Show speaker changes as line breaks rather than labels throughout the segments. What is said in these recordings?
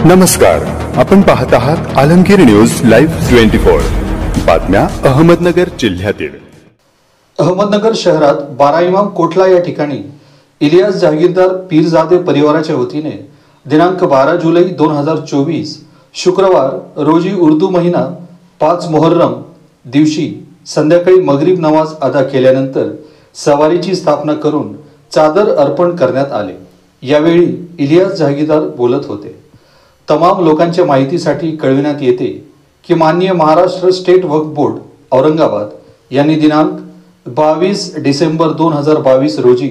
नमस्कार, आपण पाहत आहात आलमगीर न्यूज लाईव्ह 24 बातम्या अहमदनगर जिल्ह्यातील।
अहमदनगर शहरात 12 इमाम कोटला या ठिकाणी इलियास जहागीरदार पीरजादे परिवाराच्या वतीने दिनांक 12 जुलै 2024 शुक्रवार रोजी उर्दू महिना 5 मुहर्रम दिवशी संध्याकाळी मगरिब नमाज अदा केल्यानंतर सवारीची स्थापना करून चादर अर्पण करण्यात आले। यावेळी इलियास जहागीरदार बोलत होते। तमाम लोकांच्या माहितीसाठी कळविण्यात येते की माननीय महाराष्ट्र स्टेट वक्फ बोर्ड औरंगाबाद यांनी दिनांक 22 डिसेंबर 2022 रोजी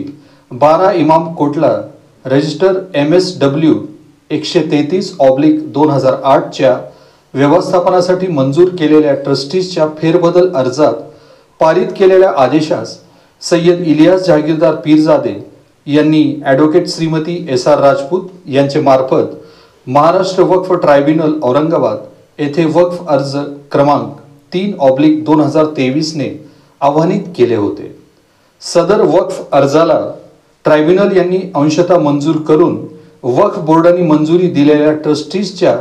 12 इमाम कोटला रजिस्टर MSW 133/2008 च्या व्यवस्थापनासाठी मंजूर केलेल्या ट्रस्टीजच्या फेरबदल अर्जात पारित केलेल्या आदेशास सय्यद इलियास जहागीरदार पीरजादे यांनी ॲडव्होकेट श्रीमती SR राजपूत यांचे मार्फत महाराष्ट्र वक्फ ट्रायब्युनल औरंगाबाद येथे वक्फ अर्ज क्रमांक 3/2023 ने आव्हानित केले होते। सदर वक्फ अर्जाला ट्रायब्युनल यांनी अंशतः मंजूर करून वक्फ बोर्डाने मंजुरी दिलेल्या ट्रस्टीजच्या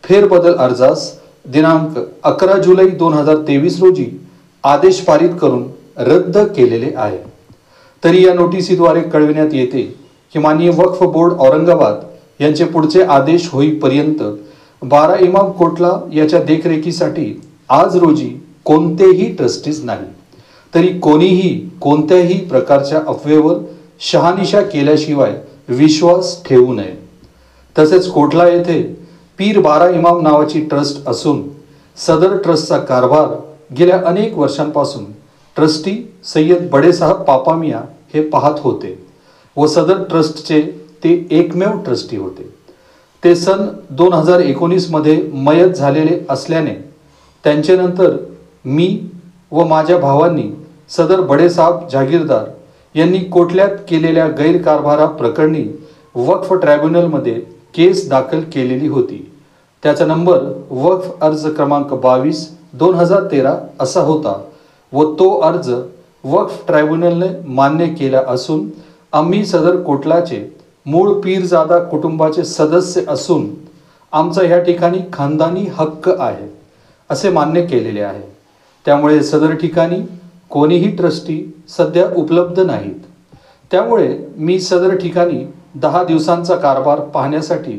फेरबदल अर्जास दिनांक 11 जुलै 2023 रोजी आदेश पारित करून रद्द केलेले आहे। तरी या नोटिसीद्वारे कळविण्यात येते की माननीय वक्फ बोर्ड औरंगाबाद यांचे पुढचे आदेश होईपर्यंत 12 इमाम कोटला याच्या देखरेखीसाठी आज रोजी कोणतेही ट्रस्टीज नाही। तरी कोणीही कोणत्याही प्रकारच्या अफवेवर शहानिशा केल्याशिवाय विश्वास ठेवू नये। तसेच कोटला येथे पीर 12 इमाम नावाची ट्रस्ट असून सदर ट्रस्टचा कारभार गेल्या अनेक वर्षांपासून ट्रस्टी सय्यद बडेसाहब पापामिया हे पाहत होते व सदर ट्रस्टचे ते एकमेव ट्रस्टी होते। ते सन 2019 मध्ये मयत झालेले असल्याने त्यांच्यानंतर मी व माझ्या भावांनी सदर बडेसाहब जहागीरदार यांनी कोटल्यात केलेल्या गैरकारभारा प्रकरणी वक्फ ट्रायब्युनलमध्ये केस दाखल केलेली होती। त्याचा नंबर वक्फ अर्ज क्रमांक 22/2013 असा होता व तो अर्ज वक्फ ट्रायब्युनलने मान्य केला असून आम्ही सदर कोटलाचे मूळ पीरजादा कुटुंबाचे सदस्य असून आमचा या ठिकाणी खानदानी हक्क आहे असे मान्य केलेले आहे। त्यामुळे सदर ठिकाणी कोणीही ट्रस्टी सध्या उपलब्ध नाहीत। त्यामुळे मी सदर ठिकाणी 10 दिवसांचा कारभार पाहण्यासाठी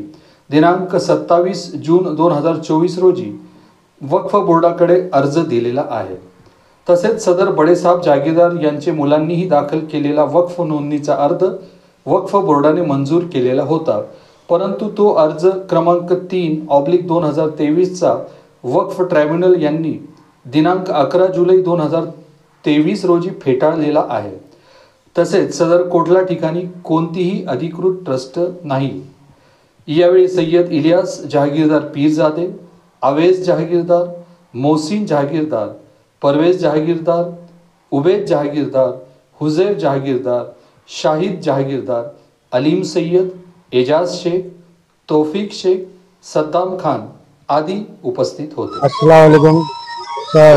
दिनांक 27 जून 2024 रोजी वक्फ बोर्डाकडे अर्ज दिलेला आहे। तसेच सदर बडेसाहब जहागीरदार यांचे मुलांनीही दाखल केलेला वक्फ नोंदणीचा अर्ज वक्फ बोर्डाने मंजूर केलेला होता, परंतु तो अर्ज क्रमांक 3/2023 चा वक्फ ट्रायब्युनल यांनी दिनांक 11 जुलै 2023 रोजी फेटाळलेला आहे। तसेच सदर कोटला ठिकाणी कोणतीही अधिकृत ट्रस्ट नाही। यावेळी सय्यद इलियास जहागीरदार पीरजादे, अवेज जहागीरदार, मोहसिन जहागीरदार, परवेज जहागीरदार, उबैद जहागीरदार, हुजैर जहागीरदार, शाहिद जहागीरदार, अलीम सय्यद, एजाज शेख, तौफीक शेख, सद्दाम खान आदि उपस्थित होते।
अस्सलाम वालेकुम।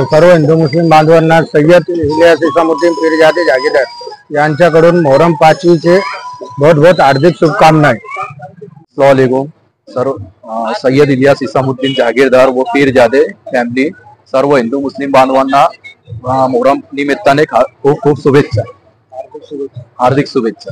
सर्व हिंदू मुस्लिम बांधवांना सय्यद इलियास इसामुद्दीन पीरजादे जहागीरदार यांच्याकडून मोहरम 5वीचे बहुत हार्दिक शुभकामनाएं।
अस्सलाम वालेकुम। सय्यद इलियास इसामुद्दीन जहागीरदार व पीरजादे फॅमिली सर्व हिंदू मुस्लिम बांधवांना मोहरम निमित्ताने खूप शुभेच्छा, हार्दिक शुभेच्छा।